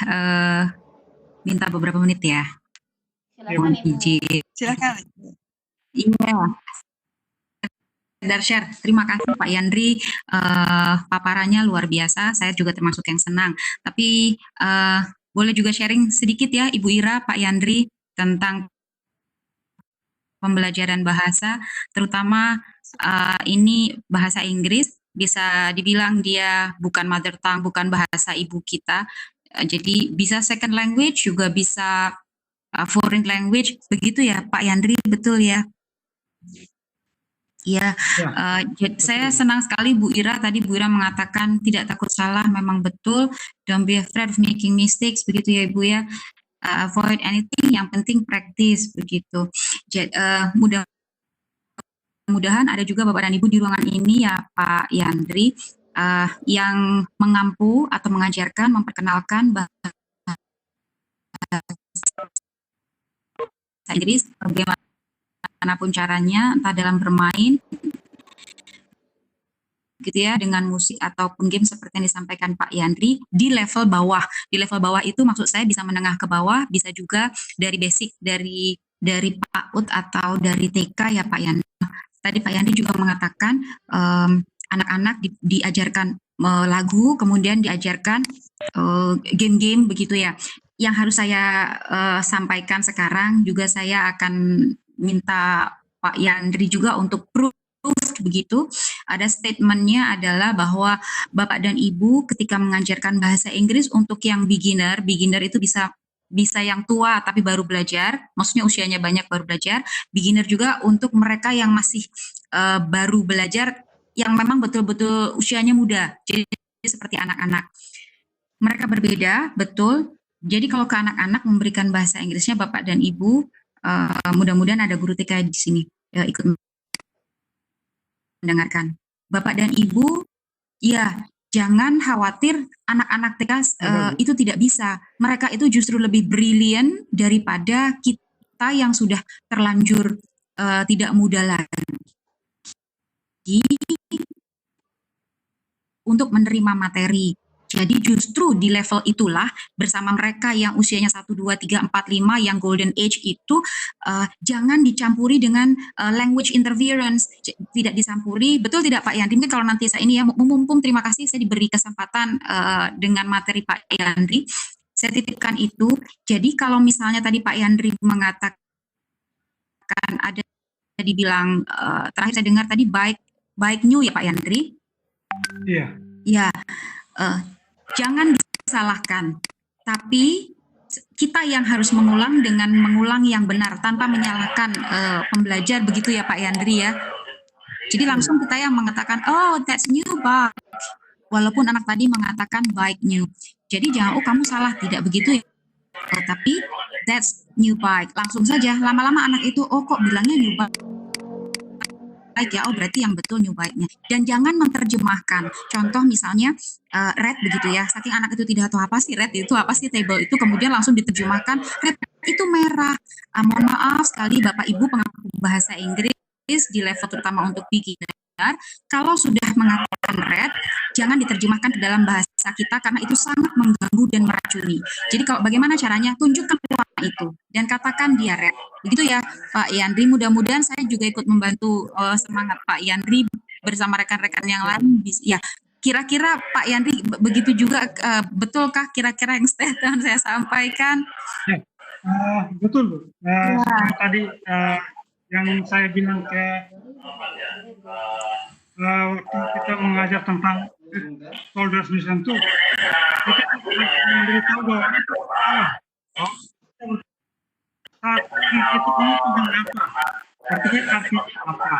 minta beberapa menit ya? Silakan Ibu. Silakan. Iya. Share. Terima kasih Pak Yandri, paparannya luar biasa. Saya juga termasuk yang senang. Tapi boleh juga sharing sedikit ya Ibu Ira, Pak Yandri tentang pembelajaran bahasa, terutama ini bahasa Inggris. Bisa dibilang dia bukan mother tongue, bukan bahasa ibu kita. Jadi bisa second language, juga bisa foreign language, begitu ya Pak Yandri, betul ya? Ya, saya senang sekali Bu Ira, tadi Bu Ira mengatakan tidak takut salah, memang betul, don't be afraid of making mistakes, begitu ya Ibu ya, avoid anything, yang penting practice, begitu. Mudah-mudahan ada juga Bapak dan Ibu di ruangan ini ya Pak Yandri, yang mengampu atau mengajarkan, memperkenalkan bahasa Inggris, bagaimanapun caranya, entah dalam bermain, gitu ya, dengan musik ataupun game seperti yang disampaikan Pak Yandri di level bawah. Di level bawah itu maksud saya bisa menengah ke bawah, bisa juga dari basic, dari PAUD atau dari TK ya Pak Yandri. Tadi Pak Yandri juga mengatakan anak-anak diajarkan lagu, kemudian diajarkan game-game begitu ya. Yang harus saya sampaikan sekarang juga, saya akan minta Pak Yandri juga untuk begitu. Ada statementnya adalah bahwa Bapak dan Ibu ketika mengajarkan bahasa Inggris untuk yang beginner itu bisa yang tua tapi baru belajar, maksudnya usianya banyak baru belajar, beginner juga untuk mereka yang masih baru belajar, yang memang betul-betul usianya muda, jadi seperti anak-anak. Mereka berbeda, betul. Jadi kalau ke anak-anak memberikan bahasa Inggrisnya, Bapak dan Ibu, mudah-mudahan ada guru TK di sini ikut mendengarkan. Bapak dan Ibu, ya jangan khawatir anak-anak TK itu tidak bisa. Mereka itu justru lebih brilian daripada kita yang sudah terlanjur tidak muda lagi untuk menerima materi. Jadi justru di level itulah bersama mereka yang usianya 1, 2, 3, 4, 5 yang golden age itu jangan dicampuri dengan language interference, tidak dicampuri. Betul tidak Pak Yandri? Mungkin kalau nanti saya ini ya, mumpung terima kasih saya diberi kesempatan dengan materi Pak Yandri, saya titipkan itu. Jadi kalau misalnya tadi Pak Yandri mengatakan ada dibilang terakhir saya dengar tadi baik new ya Pak Yandri? Iya. Ya. Jangan disalahkan, tapi kita yang harus mengulang dengan mengulang yang benar tanpa menyalahkan pembelajar, begitu ya Pak Yandri ya. Jadi langsung kita yang mengatakan, oh that's new bike, walaupun anak tadi mengatakan bike new. Jadi jangan, oh kamu salah, tidak begitu ya. Tapi that's new bike, langsung saja. Lama-lama anak itu, oh kok bilangnya new bike ya, oh berarti yang betul new bike-nya. Dan jangan menerjemahkan. Contoh misalnya red begitu ya, saking anak itu tidak tahu apa sih red itu, apa sih table itu, kemudian langsung diterjemahkan red itu merah. Mohon maaf sekali Bapak Ibu pengampu bahasa Inggris di level terutama untuk beginner, kalau sudah mengatakan red, jangan diterjemahkan ke dalam bahasa kita karena itu sangat mengganggu dan meracuni. Jadi kalau bagaimana caranya, tunjukkan warna itu dan katakan dia red. Begitu ya Pak Yandri, mudah-mudahan saya juga ikut membantu semangat Pak Yandri bersama rekan-rekan yang lain. Ya, kira-kira Pak Yandri begitu juga, betulkah kira-kira yang saya sampaikan? Betul Bu. Tadi yang saya bilang ke waktu kita mengajar tentang shoulders mission itu, kita memberitahu bahwa kaki itu ini pegang apa, artinya kaki apa.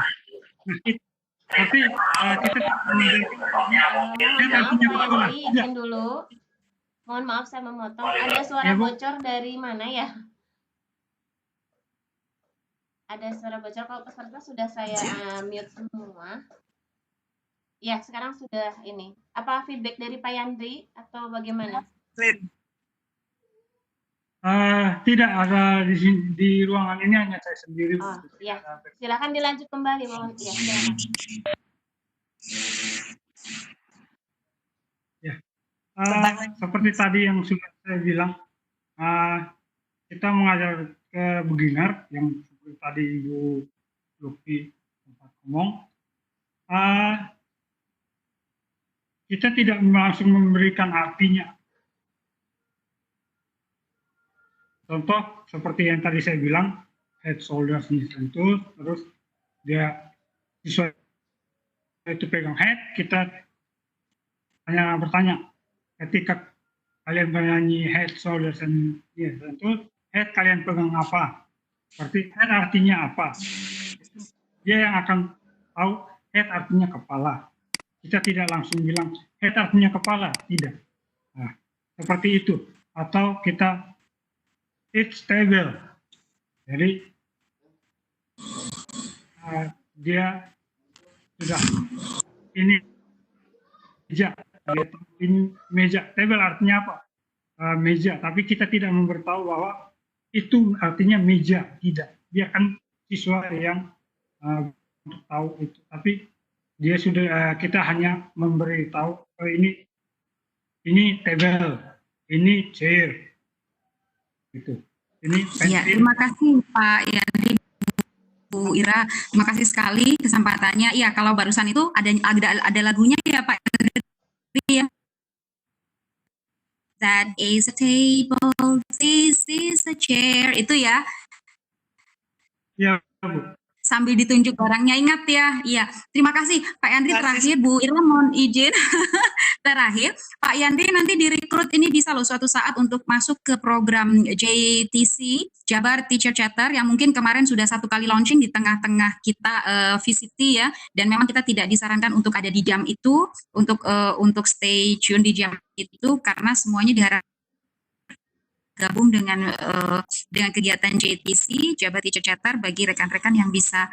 Tapi kita izin dulu. Mohon maaf saya memotong. Ada suara bocor dari mana ya? Ada suara bocor. Kalau peserta sudah saya mute semua. Ya, sekarang sudah ini. Apa feedback dari Pak Yandri atau bagaimana? Tidak ada di ruangan ini, hanya saya sendiri. Oh, ya. Silakan dilanjut kembali, mohon. Ya, silakan. Ya. Seperti tadi yang sudah saya bilang, kita mengajar ke beginner yang seperti tadi Ibu Luki sempat ngomong. Kita tidak langsung memberikan artinya. Contoh seperti yang tadi saya bilang, head, shoulders, knees, and toes, terus dia siswa itu pegang head, kita hanya bertanya, ketika kalian bernyanyi head, shoulders, and yes, tentu head kalian pegang apa? Berarti head artinya apa? Dia yang akan tahu head artinya kepala. Kita tidak langsung bilang head artinya kepala, tidak. Nah, seperti itu. Atau kita it's table. Jadi dia sudah ini meja, ini meja. Table artinya apa? Meja. Tapi kita tidak memberitahu bahwa itu artinya meja, tidak. Dia kan siswa yang tahu itu. Tapi dia sudah kita hanya memberitahu ini table, ini chair, gitu. Ini Ya, terima kasih Pak Yandri, Bu Ira, terima kasih sekali kesempatannya. Iya, kalau barusan itu ada lagunya ya Pak Yandri ya. That is a table, this is a chair, itu ya. Ya, Bu. Sambil ditunjuk barangnya, ingat ya. Iya, terima kasih Pak Yandri. Terakhir Bu Ira mohon izin. Terakhir, Pak Yandri nanti direkrut ini bisa loh suatu saat untuk masuk ke program JTC, Jabar Teacher Chatter, yang mungkin kemarin sudah 1 kali launching di tengah-tengah kita VCT ya, dan memang kita tidak disarankan untuk ada di jam itu, untuk stay tune di jam itu, karena semuanya diharapkan gabung dengan kegiatan JTC, Jabar Teacher Chatter, bagi rekan-rekan yang bisa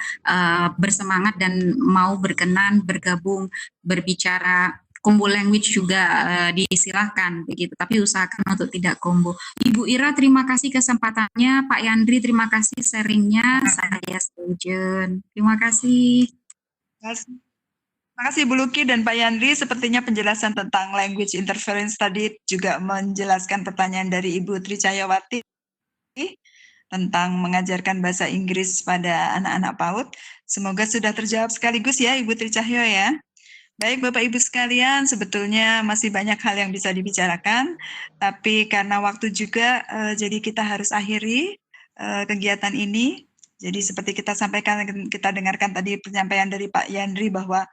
bersemangat dan mau berkenan bergabung berbicara combo language juga disilahkan begitu, tapi usahakan untuk tidak combo. Ibu Ira, terima kasih kesempatannya. Pak Yandri, terima kasih sharingnya. Saya Sejen. Terima kasih. Terima kasih Bu Luki dan Pak Yandri. Sepertinya penjelasan tentang language interference tadi juga menjelaskan pertanyaan dari Ibu Tricayawati tentang mengajarkan bahasa Inggris pada anak-anak PAUD. Semoga sudah terjawab sekaligus ya Ibu Tricahyo ya. Baik Bapak Ibu sekalian, sebetulnya masih banyak hal yang bisa dibicarakan, tapi karena waktu juga jadi kita harus akhiri kegiatan ini. Jadi seperti kita sampaikan, kita dengarkan tadi penyampaian dari Pak Yandri bahwa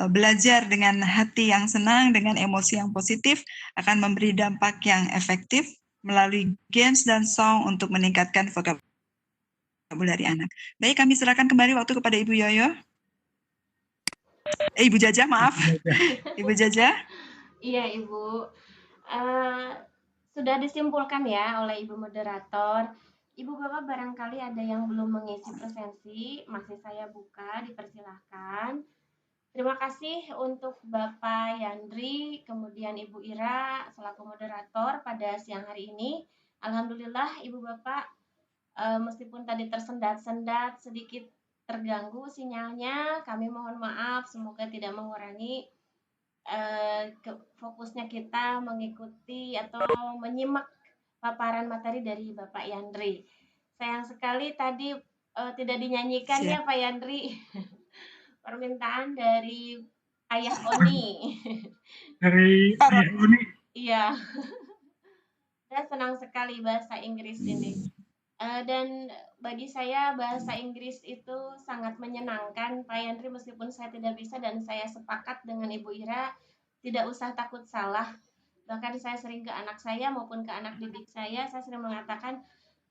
belajar dengan hati yang senang, dengan emosi yang positif akan memberi dampak yang efektif melalui games dan song untuk meningkatkan vokabulari anak. Baik, kami serahkan kembali waktu kepada Ibu Yoyo. Ibu Jaja, maaf. Ibu Jaja. Iya, Ibu. Sudah disimpulkan ya oleh Ibu Moderator. Ibu Bapak barangkali ada yang belum mengisi presensi, masih saya buka, dipersilahkan. Terima kasih untuk Bapak Yandri, kemudian Ibu Ira selaku moderator pada siang hari ini. Alhamdulillah Ibu Bapak, meskipun tadi tersendat-sendat sedikit terganggu sinyalnya, kami mohon maaf, semoga tidak mengurangi fokusnya kita mengikuti atau menyimak paparan materi dari Bapak Yandri. Sayang sekali tadi tidak dinyanyikan ya Pak Yandri. Permintaan dari Ayah Oni. Dari Ayah Oni. Iya. Saya senang sekali bahasa Inggris ini. Dan bagi saya bahasa Inggris itu sangat menyenangkan, Pak Yandri, meskipun saya tidak bisa, dan saya sepakat dengan Ibu Ira, tidak usah takut salah. Bahkan saya sering ke anak saya maupun ke anak didik saya sering mengatakan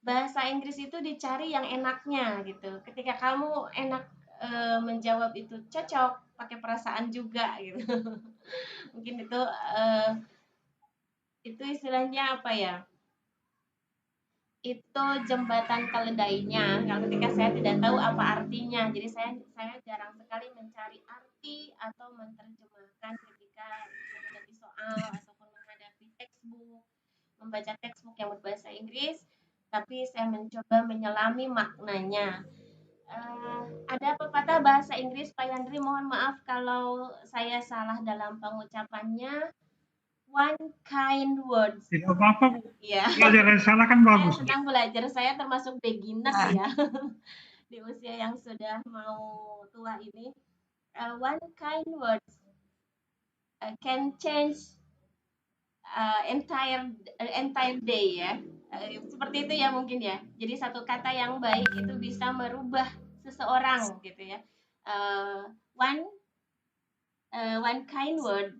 bahasa Inggris itu dicari yang enaknya gitu. Ketika kamu enak menjawab itu cocok, pakai perasaan juga gitu. Mungkin itu istilahnya apa ya? Itu jembatan keledainya. Kalau ketika saya tidak tahu apa artinya, jadi saya jarang sekali mencari arti atau menerjemahkan ketika menghadapi soal ataupun menghadapi textbook, membaca textbook yang berbahasa Inggris, tapi saya mencoba menyelami maknanya. Ada pepatah bahasa Inggris, Pak Yandri, mohon maaf kalau saya salah dalam pengucapannya. One kind words. Tidak apa-apa, Bu. Iya. Belajar yang salah kan bagus. Saya senang belajar, saya termasuk beginner ya. Di usia yang sudah mau tua ini. One kind words can change entire day ya. Seperti itu ya mungkin ya. Jadi satu kata yang baik itu bisa merubah seseorang gitu ya. One kind word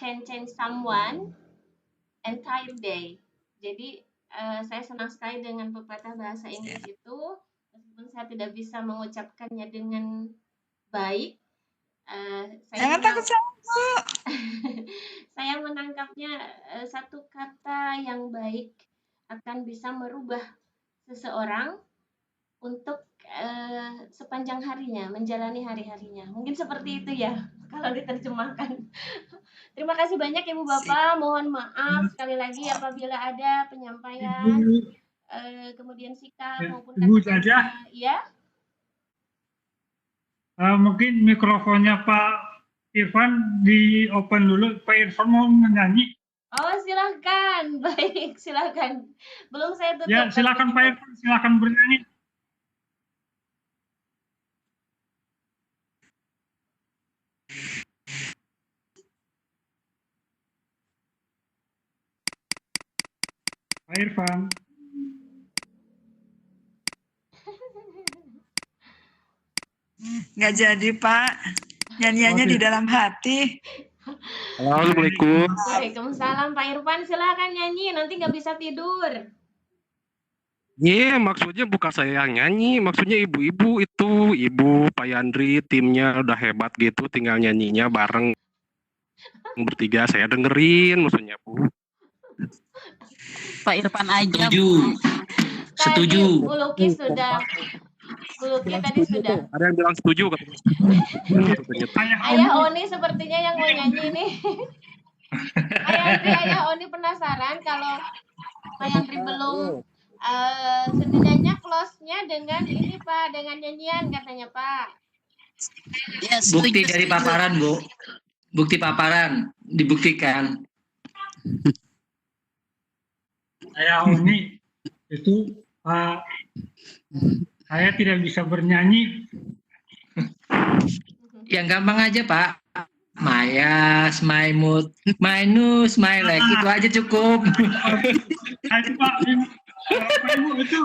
can change someone entire day. Jadi saya senang sekali dengan pepatah bahasa Inggris itu, meskipun saya tidak bisa mengucapkannya dengan baik. Jangan takut Saya menangkapnya satu kata yang baik akan bisa merubah seseorang untuk sepanjang harinya, menjalani hari-harinya. Mungkin seperti itu ya, kalau diterjemahkan. Terima kasih banyak Ibu Bapak, mohon maaf sekali lagi apabila ada penyampaian, kemudian sikap maupun Ibu kata-kata. Jaja. Ya. Mungkin mikrofonnya Pak Irfan di open dulu. Pak Irfan mau menyanyi. Oh silahkan, baik silahkan. Belum saya tutup. Ya silakan Pak Irfan, silakan bernyanyi. Pak Irfan. Nggak jadi Pak, nyanyiannya di dalam hati. Assalamualaikum. Waalaikumsalam Pak Irfan, silakan nyanyi, nanti nggak bisa tidur. Iya, maksudnya bukan saya yang nyanyi, maksudnya ibu-ibu itu, Ibu, Pak Yandri, timnya udah hebat gitu, tinggal nyanyinya bareng bertiga, saya dengerin, maksudnya Bu. Pak Irfan aja. Setuju. Bu Luki sudah. Bu Luki tadi sudah. Ada yang bilang setuju katanya. Ayah Oni sepertinya yang mau nyanyi nih. Ayah Oni penasaran kalau Pak Yandri belum. Setidaknya close-nya dengan ini Pak, dengan nyanyian katanya Pak. Ya, Bukti dari paparan Bu, bukti paparan dibuktikan. Saya Oni itu saya tidak bisa bernyanyi. Yang gampang aja Pak. Mayas, my mood, my news, my leg, itu aja cukup. Itu Pak, Ibu itu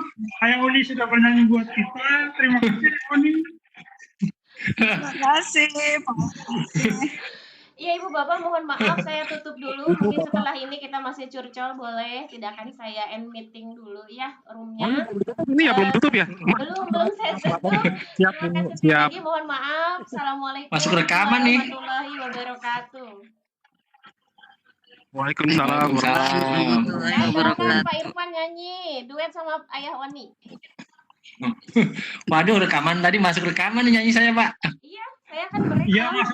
Ayah Oni sudah bernyanyi buat kita. Terima kasih Oni. Terima kasih Pak. Iya Ibu Bapak mohon maaf saya tutup dulu. Mungkin setelah ini kita masih curcol boleh. Tidak akan saya end meeting dulu ya roomnya. Ini ya belum tutup ya? Belum saya tutup. Siap, Terima kasih sekali siap. lagi mohon maaf. Assalamualaikum Masuk rekaman nih. warahmatullahi wabarakatuh. Waalaikumsalam warahmatullahi Silakan Pak Irfan nyanyi duet sama Ayah Oni. Waduh, rekaman tadi masuk rekaman nyanyi saya Pak. Iya, saya kan merekam. Iya, Mas.